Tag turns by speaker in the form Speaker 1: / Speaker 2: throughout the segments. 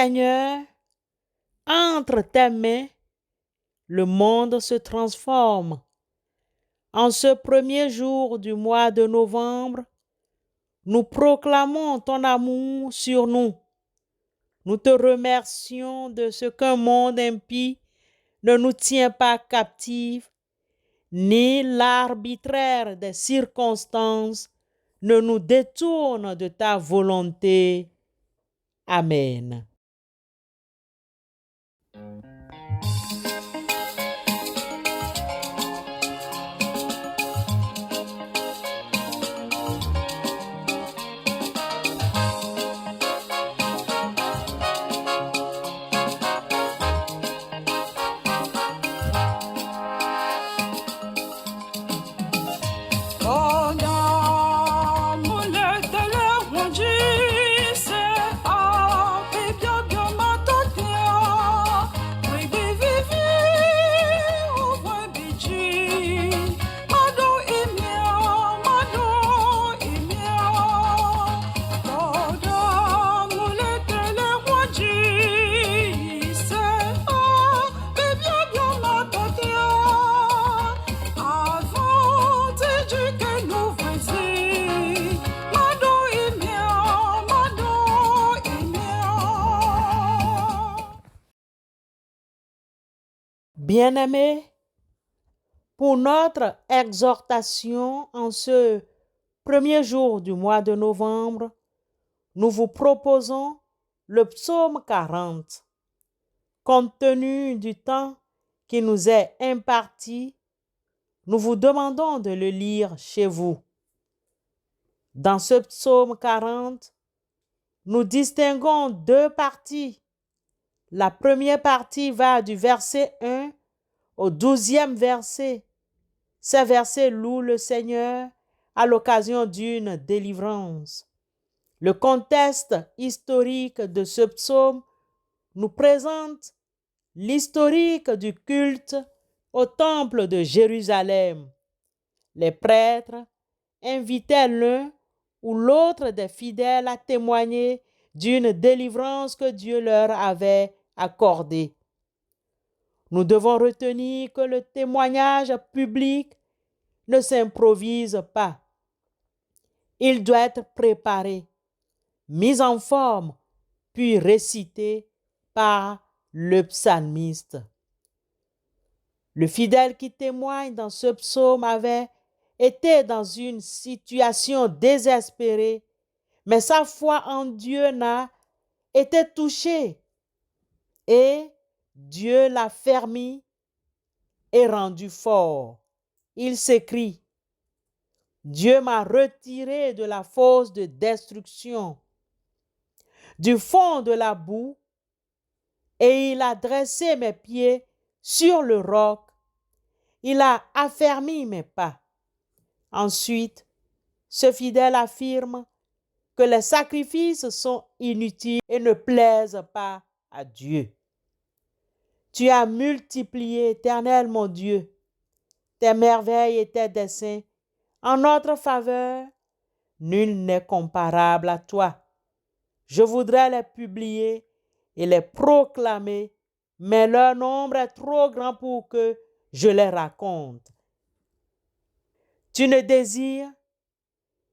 Speaker 1: Seigneur, entre tes mains, le monde se transforme. En ce premier jour du mois de novembre, nous proclamons ton amour sur nous. Nous te remercions de ce qu'un monde impie ne nous tient pas captifs, ni l'arbitraire des circonstances ne nous détourne de ta volonté. Amen. Bien-aimés, pour notre exhortation en ce premier jour du mois de novembre, nous vous proposons le psaume 40. Compte tenu du temps qui nous est imparti, nous vous demandons de le lire chez vous. Dans ce psaume 40, nous distinguons deux parties. La première partie va du verset 1 au 12e verset. Ces versets louent le Seigneur à l'occasion d'une délivrance. Le contexte historique de ce psaume nous présente l'historique du culte au temple de Jérusalem. Les prêtres invitaient l'un ou l'autre des fidèles à témoigner d'une délivrance que Dieu leur avait accordée. Nous devons retenir que le témoignage public ne s'improvise pas. Il doit être préparé, mis en forme, puis récité par le psalmiste. Le fidèle qui témoigne dans ce psaume avait été dans une situation désespérée, mais sa foi en Dieu n'a été touchée et Dieu l'a fermi et rendu fort. Il s'écrie: Dieu m'a retiré de la fosse de destruction, du fond de la boue, et il a dressé mes pieds sur le roc. Il a affermi mes pas. Ensuite, ce fidèle affirme que les sacrifices sont inutiles et ne plaisent pas à Dieu. Tu as multiplié, Éternel mon Dieu, tes merveilles et tes desseins en notre faveur. Nul n'est comparable à toi. Je voudrais les publier et les proclamer, mais leur nombre est trop grand pour que je les raconte. Tu ne désires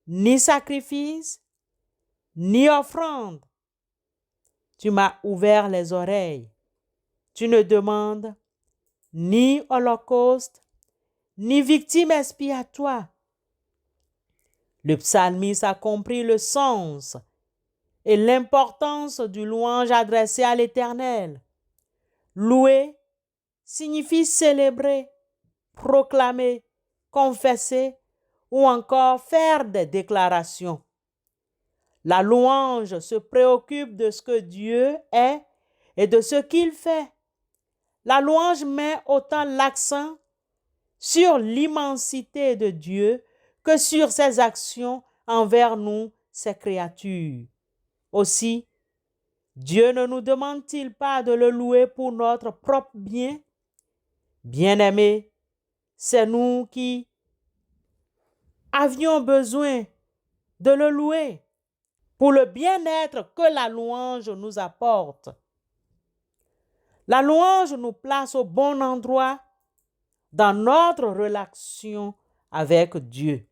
Speaker 1: ni sacrifice, ni offrande. Tu m'as ouvert les oreilles. Tu ne demandes ni holocauste, ni victime expiatoire. Le psalmiste a compris le sens et l'importance du louange adressé à l'Éternel. Louer signifie célébrer, proclamer, confesser ou encore faire des déclarations. La louange se préoccupe de ce que Dieu est et de ce qu'il fait. La louange met autant l'accent sur l'immensité de Dieu que sur ses actions envers nous, ses créatures. Aussi, Dieu ne nous demande-t-il pas de le louer pour notre propre bien? Bien-aimés, c'est nous qui avions besoin de le louer. pour le bien-être que la louange nous apporte. La louange nous place au bon endroit dans notre relation avec Dieu.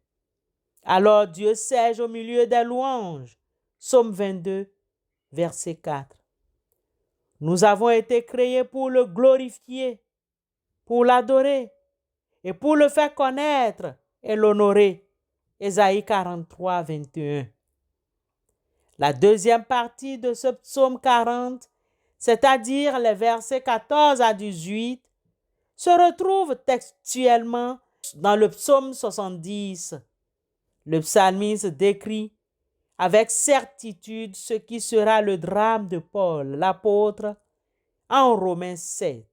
Speaker 1: Alors Dieu siège au milieu des louanges. Psaume 22, verset 4. Nous avons été créés pour le glorifier, pour l'adorer et pour le faire connaître et l'honorer. Ésaïe 43, 21. La deuxième partie de ce psaume 40, c'est-à-dire les versets 14 à 18, se retrouve textuellement dans le psaume 70. Le psalmiste décrit avec certitude ce qui sera le drame de Paul, l'apôtre, en Romains 7.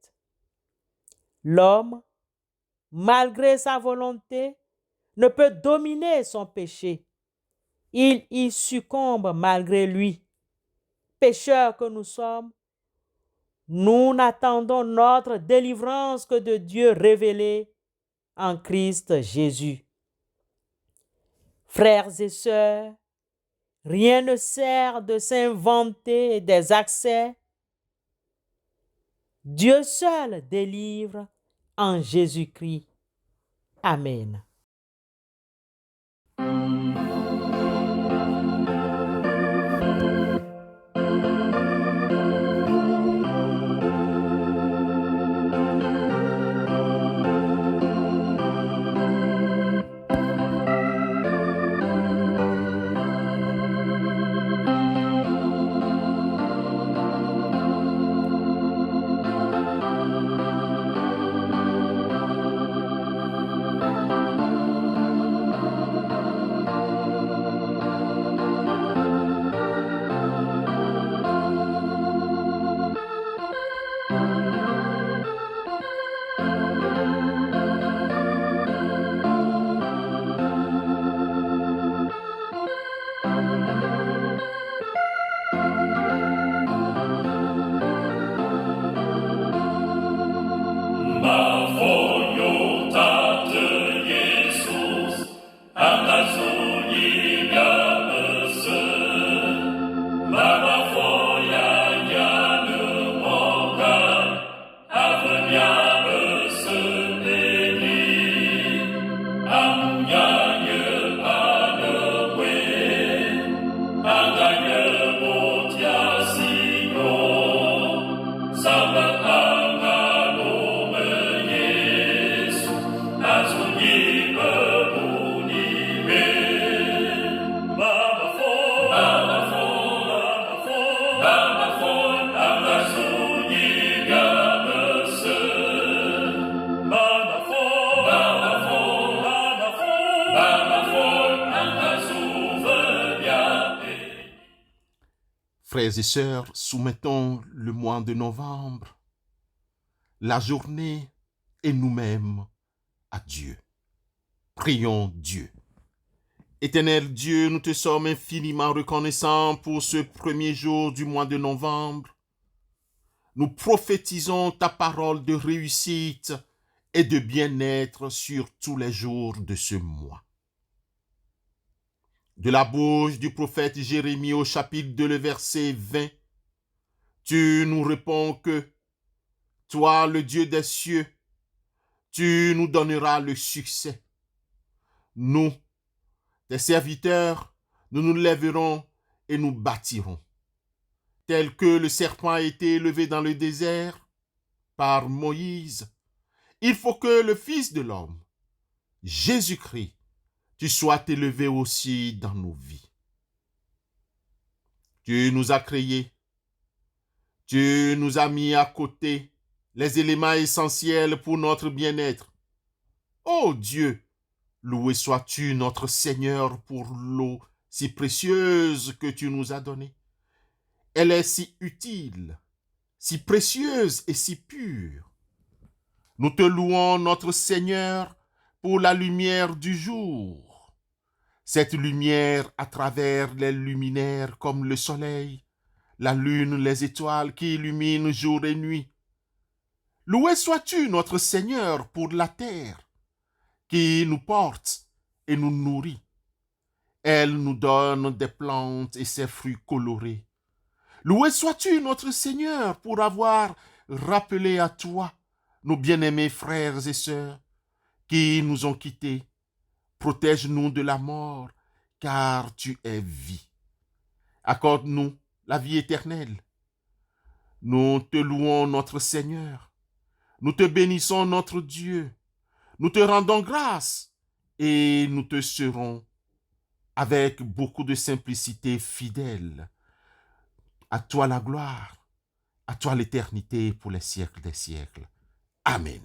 Speaker 1: L'homme, malgré sa volonté, ne peut dominer son péché. Il y succombe malgré lui. Pécheurs que nous sommes, nous n'attendons notre délivrance que de Dieu révélé en Christ Jésus. Frères et sœurs, rien ne sert de s'inventer des accès. Dieu seul délivre en Jésus-Christ. Amen.
Speaker 2: Frères et sœurs, soumettons le mois de novembre, la journée et nous-mêmes à Dieu. Prions Dieu. Éternel Dieu, nous te sommes infiniment reconnaissants pour ce premier jour du mois de novembre. Nous prophétisons ta parole de réussite et de bien-être sur tous les jours de ce mois. De la bouche du prophète Jérémie au chapitre 2, le verset 20, tu nous réponds que toi, le Dieu des cieux, tu nous donneras le succès. Nous, tes serviteurs, nous nous lèverons et nous bâtirons. Tel que le serpent a été élevé dans le désert par Moïse, il faut que le Fils de l'homme, Jésus-Christ, tu sois élevé aussi dans nos vies. Tu nous as créés, tu nous as mis à côté les éléments essentiels pour notre bien-être. Ô Dieu, loué sois-tu notre Seigneur pour l'eau si précieuse que tu nous as donnée. Elle est si utile, si précieuse et si pure. Nous te louons, notre Seigneur, pour la lumière du jour. Cette lumière à travers les luminaires comme le soleil, la lune, les étoiles qui illuminent jour et nuit. Loué sois-tu, notre Seigneur, pour la terre, qui nous porte et nous nourrit. Elle nous donne des plantes et ses fruits colorés. Loué sois-tu, notre Seigneur, pour avoir rappelé à toi nos bien-aimés frères et sœurs qui nous ont quittés. Protège-nous de la mort, car tu es vie. Accorde-nous la vie éternelle. Nous te louons, notre Seigneur. Nous te bénissons, notre Dieu. Nous te rendons grâce et nous te serons avec beaucoup de simplicité fidèle. À toi la gloire, à toi l'éternité pour les siècles des siècles. Amen.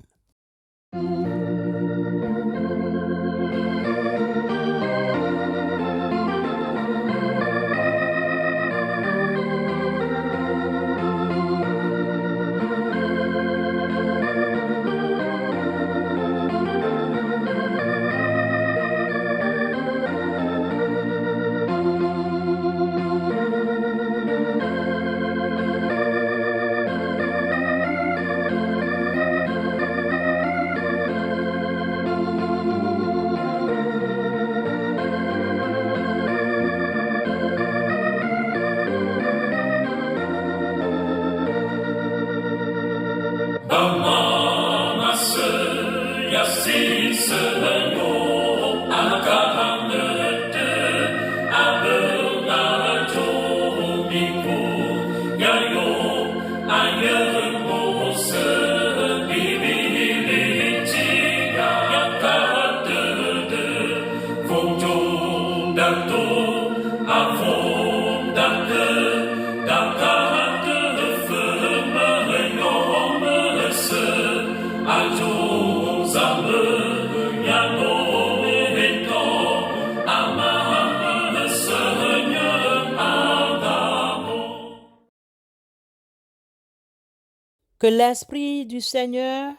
Speaker 1: Que l'Esprit du Seigneur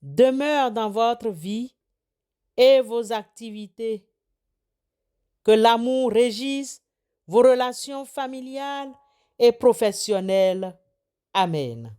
Speaker 1: demeure dans votre vie et vos activités. Que l'amour régisse vos relations familiales et professionnelles. Amen.